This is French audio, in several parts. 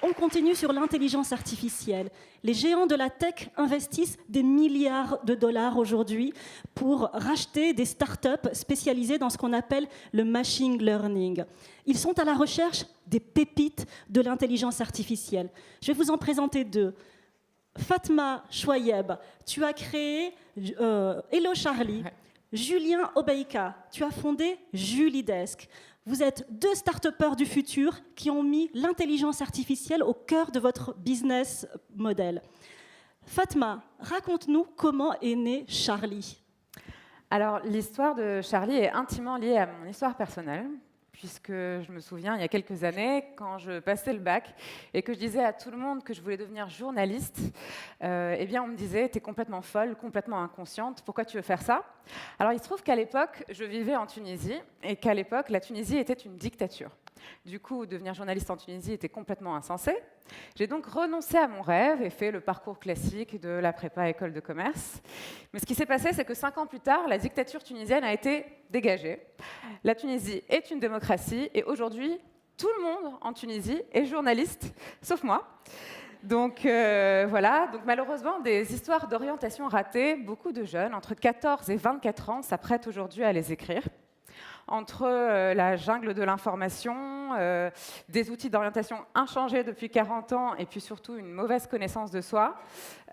On continue sur l'intelligence artificielle. Les géants de la tech investissent des milliards de dollars aujourd'hui pour racheter des startups spécialisées dans ce qu'on appelle le machine learning. Ils sont à la recherche des pépites de l'intelligence artificielle. Je vais vous en présenter deux. Fatma Chouayeb, tu as créé Hello Charlie. Julien Obeika, tu as fondé Julidesk. Vous êtes deux start-upers du futur qui ont mis l'intelligence artificielle au cœur de votre business model. Fatma, raconte-nous comment est né Charlie. Alors, l'histoire de Charlie est intimement liée à mon histoire personnelle, puisque je me souviens, il y a quelques années, quand je passais le bac et que je disais à tout le monde que je voulais devenir journaliste, eh bien, on me disait « t'es complètement folle, complètement inconsciente, pourquoi tu veux faire ça ?» Alors, il se trouve qu'à l'époque, je vivais en Tunisie et qu'à l'époque, la Tunisie était une dictature. Du coup, devenir journaliste en Tunisie était complètement insensé. J'ai donc renoncé à mon rêve et fait le parcours classique de la prépa école de commerce. Mais ce qui s'est passé, c'est que 5 ans plus tard, la dictature tunisienne a été dégagée. La Tunisie est une démocratie et aujourd'hui, tout le monde en Tunisie est journaliste, sauf moi. Donc voilà, donc malheureusement, des histoires d'orientation ratées, beaucoup de jeunes, entre 14 et 24 ans, s'apprêtent aujourd'hui à les écrire. Entre la jungle de l'information, des outils d'orientation inchangés depuis 40 ans et puis surtout une mauvaise connaissance de soi,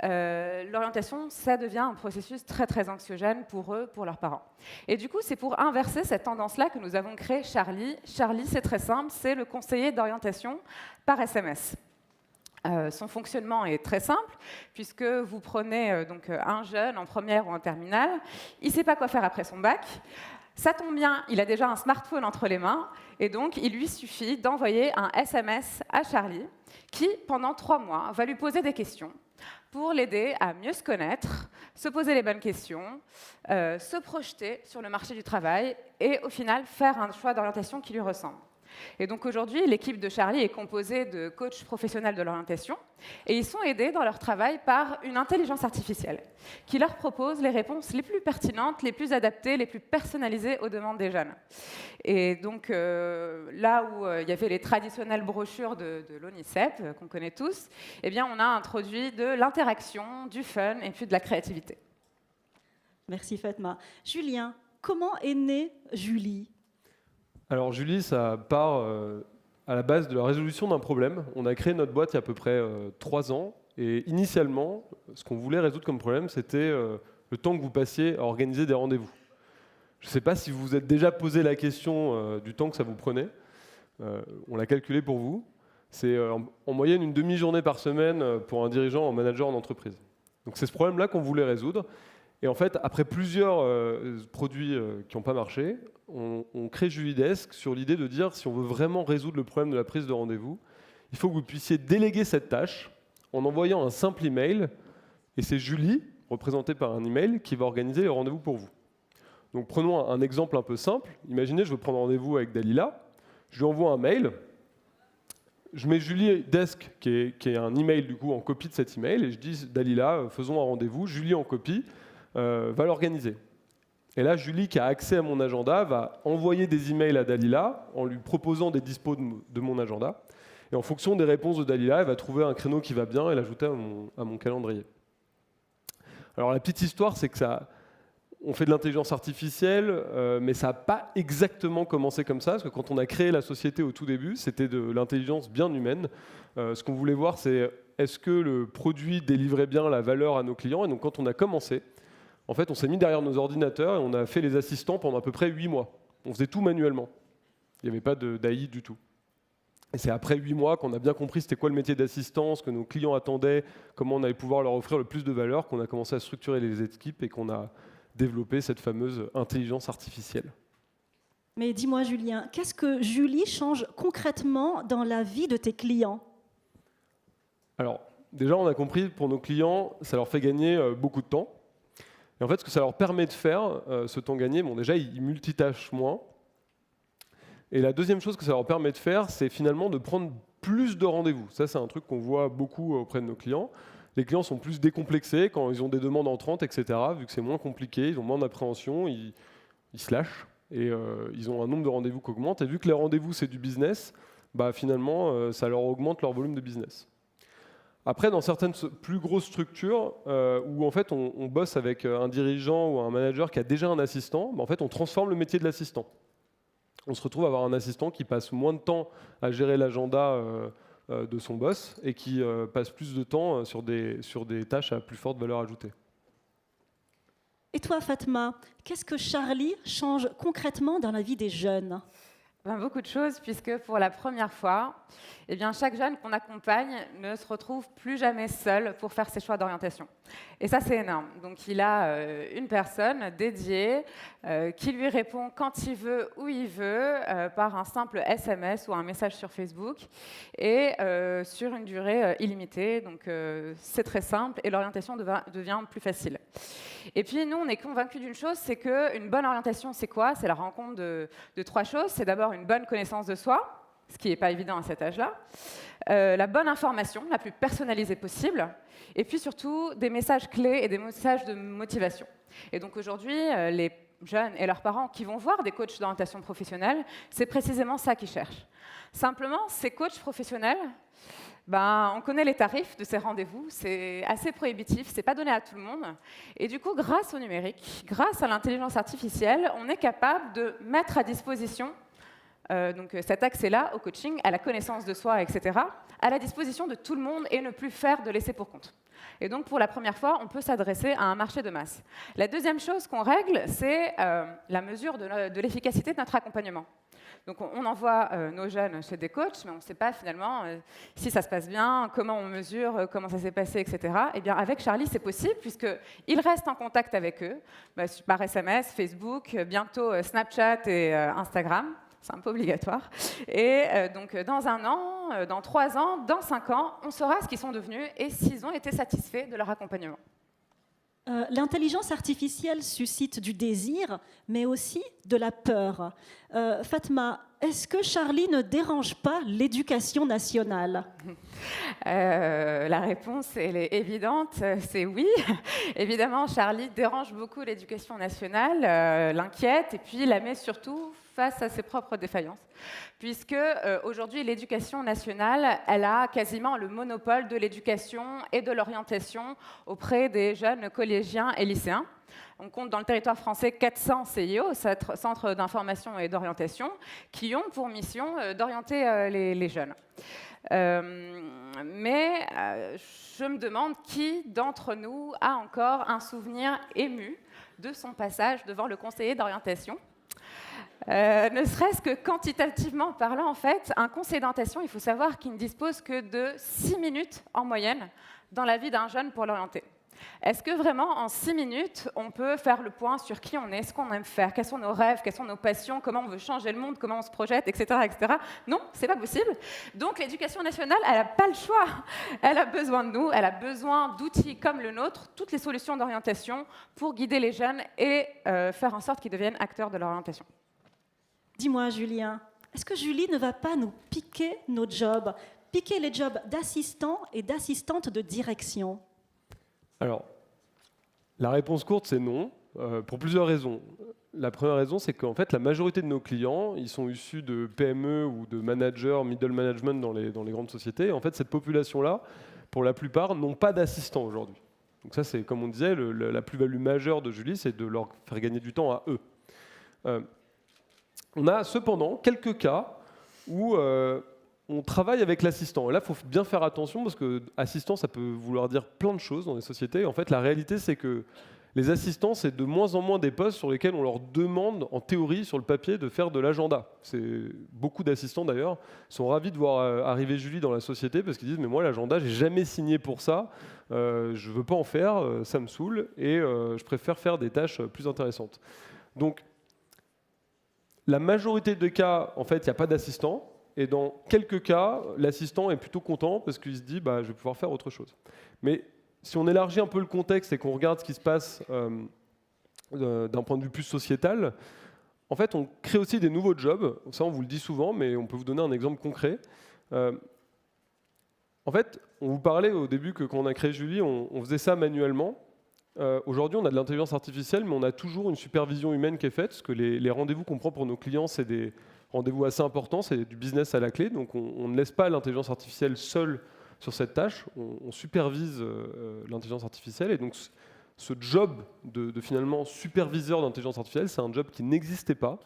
l'orientation, ça devient un processus très très anxiogène pour eux, pour leurs parents. Et du coup, c'est pour inverser cette tendance-là que nous avons créé Charlie. Charlie, c'est très simple, c'est le conseiller d'orientation par SMS. Son fonctionnement est très simple, puisque vous prenez donc un jeune en première ou en terminale, il ne sait pas quoi faire après son bac. Ça tombe bien, il a déjà un smartphone entre les mains, et donc il lui suffit d'envoyer un SMS à Charlie, qui, pendant 3 mois, va lui poser des questions pour l'aider à mieux se connaître, se poser les bonnes questions, se projeter sur le marché du travail, et au final, faire un choix d'orientation qui lui ressemble. Et donc aujourd'hui, l'équipe de Charlie est composée de coachs professionnels de l'orientation et ils sont aidés dans leur travail par une intelligence artificielle qui leur propose les réponses les plus pertinentes, les plus adaptées, les plus personnalisées aux demandes des jeunes. Et donc là où il y avait les traditionnelles brochures de l'ONICEP, qu'on connaît tous, eh bien, on a introduit de l'interaction, du fun et puis de la créativité. Merci Fatma. Julien, comment est née Julie ? Alors Julie, ça part à la base de la résolution d'un problème. On a créé notre boîte il y a à peu près 3 ans. Et initialement, ce qu'on voulait résoudre comme problème, c'était le temps que vous passiez à organiser des rendez-vous. Je ne sais pas si vous vous êtes déjà posé la question du temps que ça vous prenait. On l'a calculé pour vous. C'est en moyenne une demi-journée par semaine pour un dirigeant, un manager en entreprise. Donc c'est ce problème-là qu'on voulait résoudre. Et en fait, après plusieurs produits qui n'ont pas marché, on crée Julidesk sur l'idée de dire si on veut vraiment résoudre le problème de la prise de rendez-vous, il faut que vous puissiez déléguer cette tâche en envoyant un simple email. Et c'est Julie, représentée par un email, qui va organiser les rendez-vous pour vous. Donc prenons un exemple un peu simple. Imaginez, je veux prendre rendez-vous avec Dalila. Je lui envoie un mail. Je mets Julidesk, qui est un email du coup en copie de cet email, et je dis Dalila, faisons un rendez-vous. Julie en copie va l'organiser. Et là, Julie, qui a accès à mon agenda, va envoyer des emails à Dalila en lui proposant des dispos de mon agenda. Et en fonction des réponses de Dalila, elle va trouver un créneau qui va bien et l'ajouter à mon calendrier. Alors la petite histoire, c'est que on fait de l'intelligence artificielle, mais ça n'a pas exactement commencé comme ça, parce que quand on a créé la société au tout début, c'était de l'intelligence bien humaine. Ce qu'on voulait voir, c'est est-ce que le produit délivrait bien la valeur à nos clients. Et donc quand on a commencé, en fait, on s'est mis derrière nos ordinateurs et on a fait les assistants pendant à peu près 8 mois. On faisait tout manuellement. Il n'y avait pas d'AI du tout. Et c'est après 8 mois qu'on a bien compris c'était quoi le métier d'assistant, ce que nos clients attendaient, comment on allait pouvoir leur offrir le plus de valeur, qu'on a commencé à structurer les équipes et qu'on a développé cette fameuse intelligence artificielle. Mais dis-moi, Julien, qu'est-ce que Julie change concrètement dans la vie de tes clients ? Alors, déjà, on a compris, pour nos clients, ça leur fait gagner beaucoup de temps. Et en fait, ce que ça leur permet de faire, ce temps gagné, bon, déjà, ils multitâchent moins. Et la deuxième chose que ça leur permet de faire, c'est finalement de prendre plus de rendez-vous. Ça, c'est un truc qu'on voit beaucoup auprès de nos clients. Les clients sont plus décomplexés quand ils ont des demandes entrantes, etc. Vu que c'est moins compliqué, ils ont moins d'appréhension, ils se lâchent. Et ils ont un nombre de rendez-vous qui augmente. Et vu que les rendez-vous, c'est du business, bah, finalement, ça leur augmente leur volume de business. Après, dans certaines plus grosses structures où en fait on bosse avec un dirigeant ou un manager qui a déjà un assistant, bah, en fait on transforme le métier de l'assistant. On se retrouve à avoir un assistant qui passe moins de temps à gérer l'agenda de son boss et qui passe plus de temps sur des tâches à plus forte valeur ajoutée. Et toi, Fatma, qu'est-ce que Charlie change concrètement dans la vie des jeunes ? Beaucoup de choses, puisque pour la première fois, eh bien, chaque jeune qu'on accompagne ne se retrouve plus jamais seul pour faire ses choix d'orientation. Et ça, c'est énorme. Donc, il a une personne dédiée qui lui répond quand il veut, où il veut, par un simple SMS ou un message sur Facebook, et sur une durée illimitée. Donc, c'est très simple, et l'orientation devient plus facile. Et puis, nous, on est convaincus d'une chose, c'est qu'une bonne orientation, c'est quoi ? C'est la rencontre de trois choses. C'est d'abord une bonne connaissance de soi, ce qui n'est pas évident à cet âge-là, la bonne information, la plus personnalisée possible, et puis surtout des messages clés et des messages de motivation. Et donc aujourd'hui, les jeunes et leurs parents qui vont voir des coachs d'orientation professionnelle, c'est précisément ça qu'ils cherchent. Simplement, ces coachs professionnels, on connaît les tarifs de ces rendez-vous, c'est assez prohibitif, c'est pas donné à tout le monde. Et du coup, grâce au numérique, grâce à l'intelligence artificielle, on est capable de mettre à disposition donc cet accès-là au coaching, à la connaissance de soi, etc., à la disposition de tout le monde et ne plus faire de laisser pour compte. Et donc, pour la première fois, on peut s'adresser à un marché de masse. La deuxième chose qu'on règle, c'est la mesure de l'efficacité de notre accompagnement. Donc, on envoie nos jeunes chez des coachs, mais on ne sait pas finalement si ça se passe bien, comment on mesure, comment ça s'est passé, etc. Eh bien, avec Charlie, c'est possible, puisqu'il reste en contact avec eux, par SMS, Facebook, bientôt Snapchat et Instagram. C'est un peu obligatoire. Et donc, dans 1 an, dans 3 ans, dans 5 ans, on saura ce qu'ils sont devenus et s'ils ont été satisfaits de leur accompagnement. L'intelligence artificielle suscite du désir, mais aussi de la peur. Fatma, est-ce que Charlie ne dérange pas l'éducation nationale ? La réponse, elle est évidente, c'est oui. Évidemment, Charlie dérange beaucoup l'éducation nationale, l'inquiète, et puis la met surtout face à ses propres défaillances. Puisque aujourd'hui, l'éducation nationale, elle a quasiment le monopole de l'éducation et de l'orientation auprès des jeunes collégiens et lycéens. On compte dans le territoire français 400 CIO, centres d'information et d'orientation, qui ont pour mission d'orienter les jeunes. Mais je me demande qui d'entre nous a encore un souvenir ému de son passage devant le conseiller d'orientation. Ne serait-ce que quantitativement parlant, en fait, un conseiller d'orientation, il faut savoir qu'il ne dispose que de 6 minutes en moyenne dans la vie d'un jeune pour l'orienter. Est-ce que vraiment, en 6 minutes, on peut faire le point sur qui on est, ce qu'on aime faire, quels sont nos rêves, quelles sont nos passions, comment on veut changer le monde, comment on se projette, etc. etc. Non, c'est pas possible. Donc l'éducation nationale, elle n'a pas le choix. Elle a besoin de nous, elle a besoin d'outils comme le nôtre, toutes les solutions d'orientation pour guider les jeunes et faire en sorte qu'ils deviennent acteurs de leur orientation. Dis-moi, Julien, est-ce que Julie ne va pas nous piquer nos jobs, piquer les jobs d'assistants et d'assistantes de direction ? Alors, la réponse courte, c'est non, pour plusieurs raisons. La première raison, c'est qu'en fait, la majorité de nos clients, ils sont issus de PME ou de managers, middle management dans les grandes sociétés. En fait, cette population-là, pour la plupart, n'ont pas d'assistants aujourd'hui. Donc ça, c'est, comme on disait, la plus-value majeure de Julie, c'est de leur faire gagner du temps à eux. On a cependant quelques cas où on travaille avec l'assistant. Et là, il faut bien faire attention parce que assistant, ça peut vouloir dire plein de choses dans les sociétés. En fait, la réalité, c'est que les assistants, c'est de moins en moins des postes sur lesquels on leur demande, en théorie, sur le papier, de faire de l'agenda. Beaucoup d'assistants, d'ailleurs, sont ravis de voir arriver Julie dans la société parce qu'ils disent « Mais moi, l'agenda, j'ai jamais signé pour ça. Je veux pas en faire, ça me saoule et je préfère faire des tâches plus intéressantes. » Donc, la majorité des cas, en fait, il n'y a pas d'assistant. Et dans quelques cas, l'assistant est plutôt content parce qu'il se dit je vais pouvoir faire autre chose. Mais si on élargit un peu le contexte et qu'on regarde ce qui se passe d'un point de vue plus sociétal, en fait, on crée aussi des nouveaux jobs. Ça, on vous le dit souvent, mais on peut vous donner un exemple concret. En fait, on vous parlait au début que quand on a créé Julie, on faisait ça manuellement. Aujourd'hui, on a de l'intelligence artificielle, mais on a toujours une supervision humaine qui est faite, parce que les rendez-vous qu'on prend pour nos clients, c'est des rendez-vous assez important, c'est du business à la clé, donc on ne laisse pas l'intelligence artificielle seule sur cette tâche, on supervise l'intelligence artificielle, et donc ce job de finalement superviseur d'intelligence artificielle, c'est un job qui n'existait pas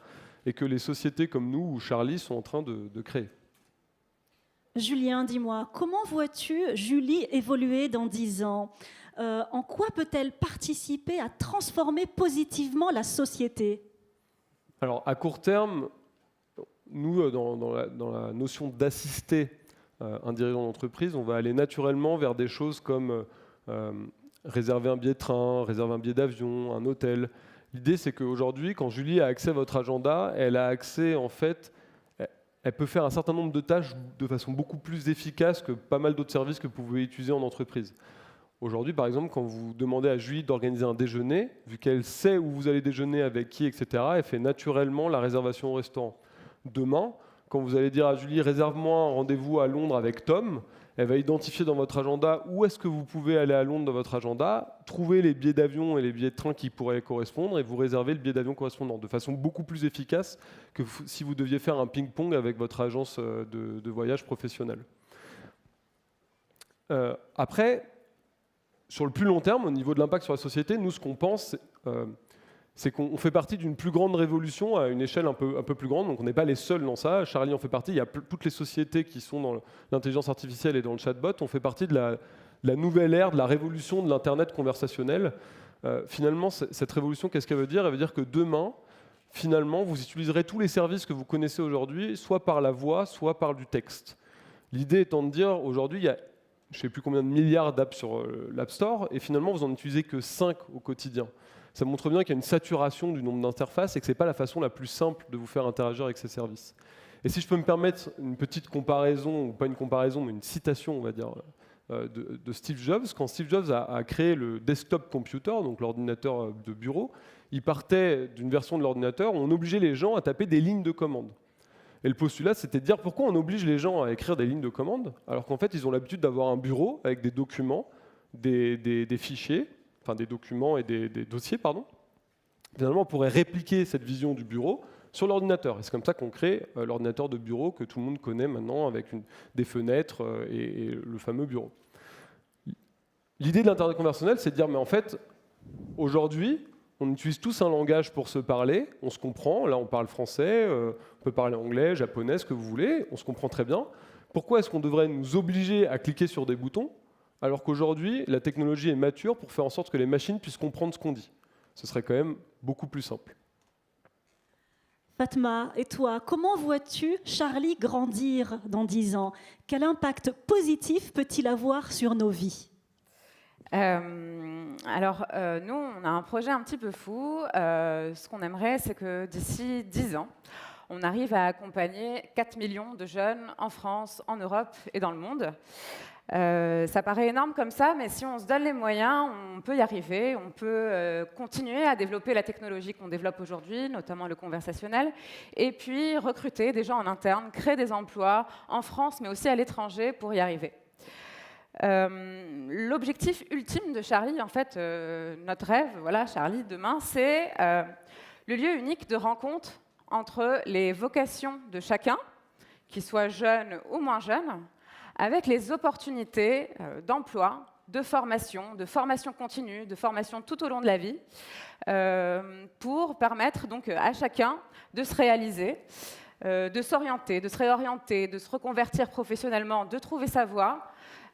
et que les sociétés comme nous ou Charlie sont en train de créer. Julien, dis-moi, comment vois-tu Julie évoluer dans 10 ans ? En quoi peut-elle participer à transformer positivement la société ? Alors, à court terme, nous, dans la notion d'assister un dirigeant d'entreprise, on va aller naturellement vers des choses comme réserver un billet de train, réserver un billet d'avion, un hôtel. L'idée, c'est qu'aujourd'hui, quand Julie a accès à votre agenda, elle a accès, en fait, elle peut faire un certain nombre de tâches de façon beaucoup plus efficace que pas mal d'autres services que vous pouvez utiliser en entreprise. Aujourd'hui, par exemple, quand vous demandez à Julie d'organiser un déjeuner, vu qu'elle sait où vous allez déjeuner, avec qui, etc., elle fait naturellement la réservation au restaurant. Demain, quand vous allez dire à Julie « réserve-moi un rendez-vous à Londres avec Tom », elle va identifier dans votre agenda où est-ce que vous pouvez aller à Londres dans votre agenda, trouver les billets d'avion et les billets de train qui pourraient correspondre et vous réserver le billet d'avion correspondant de façon beaucoup plus efficace que si vous deviez faire un ping-pong avec votre agence de voyage professionnelle. Après, sur le plus long terme, au niveau de l'impact sur la société, nous, ce qu'on pense, c'est qu'on fait partie d'une plus grande révolution à une échelle un peu plus grande. Donc, on n'est pas les seuls dans ça. Charlie en fait partie. Il y a toutes les sociétés qui sont dans l'intelligence artificielle et dans le chatbot. On fait partie de la nouvelle ère, de la révolution de l'Internet conversationnel. Finalement, cette révolution, qu'est-ce qu'elle veut dire ? Elle veut dire que demain, finalement, vous utiliserez tous les services que vous connaissez aujourd'hui, soit par la voix, soit par du texte. L'idée étant de dire, aujourd'hui, il y a je ne sais plus combien de milliards d'apps sur l'App Store, et finalement, vous n'en utilisez que 5 au quotidien. Ça montre bien qu'il y a une saturation du nombre d'interfaces et que ce n'est pas la façon la plus simple de vous faire interagir avec ces services. Et si je peux me permettre une petite comparaison, ou pas une comparaison, mais une citation, on va dire, de Steve Jobs. Quand Steve Jobs a créé le desktop computer, donc l'ordinateur de bureau, il partait d'une version de l'ordinateur où on obligeait les gens à taper des lignes de commande. Et le postulat, c'était de dire pourquoi on oblige les gens à écrire des lignes de commande, alors qu'en fait, ils ont l'habitude d'avoir un bureau avec des documents, des fichiers, enfin des documents et des dossiers, pardon. Finalement, on pourrait répliquer cette vision du bureau sur l'ordinateur. Et c'est comme ça qu'on crée l'ordinateur de bureau que tout le monde connaît maintenant, avec des fenêtres et le fameux bureau. L'idée de l'Internet conversationnel, c'est de dire, mais en fait, aujourd'hui, on utilise tous un langage pour se parler, on se comprend, là on parle français, on peut parler anglais, japonais, ce que vous voulez, on se comprend très bien. Pourquoi est-ce qu'on devrait nous obliger à cliquer sur des boutons alors qu'aujourd'hui la technologie est mature pour faire en sorte que les machines puissent comprendre ce qu'on dit ? Ce serait quand même beaucoup plus simple. Fatma, et toi, comment vois-tu Charlie grandir dans 10 ans ? Quel impact positif peut-il avoir sur nos vies ? Alors, nous, on a un projet un petit peu fou. Ce qu'on aimerait, c'est que d'ici 10 ans, on arrive à accompagner 4 millions de jeunes en France, en Europe et dans le monde. Ça paraît énorme comme ça, mais si on se donne les moyens, on peut y arriver. On peut continuer à développer la technologie qu'on développe aujourd'hui, notamment le conversationnel, et puis recruter des gens en interne, créer des emplois en France, mais aussi à l'étranger pour y arriver. L'objectif ultime de Charlie, en fait, notre rêve, voilà, Charlie, demain, c'est le lieu unique de rencontre entre les vocations de chacun, qu'ils soient jeunes ou moins jeunes, avec les opportunités d'emploi, de formation continue, de formation tout au long de la vie, pour permettre donc à chacun de se réaliser, de s'orienter, de se réorienter, de se reconvertir professionnellement, de trouver sa voie,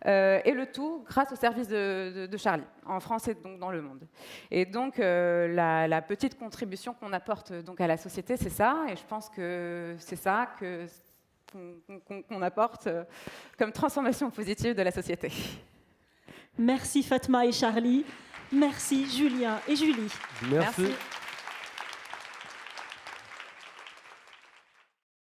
et le tout grâce au service de Charlie, en France et donc dans le monde. Et donc, la petite contribution qu'on apporte donc à la société, c'est ça, et je pense que c'est ça qu'on apporte comme transformation positive de la société. Merci Fatma et Charlie. Merci Julien et Julie. Merci. Merci.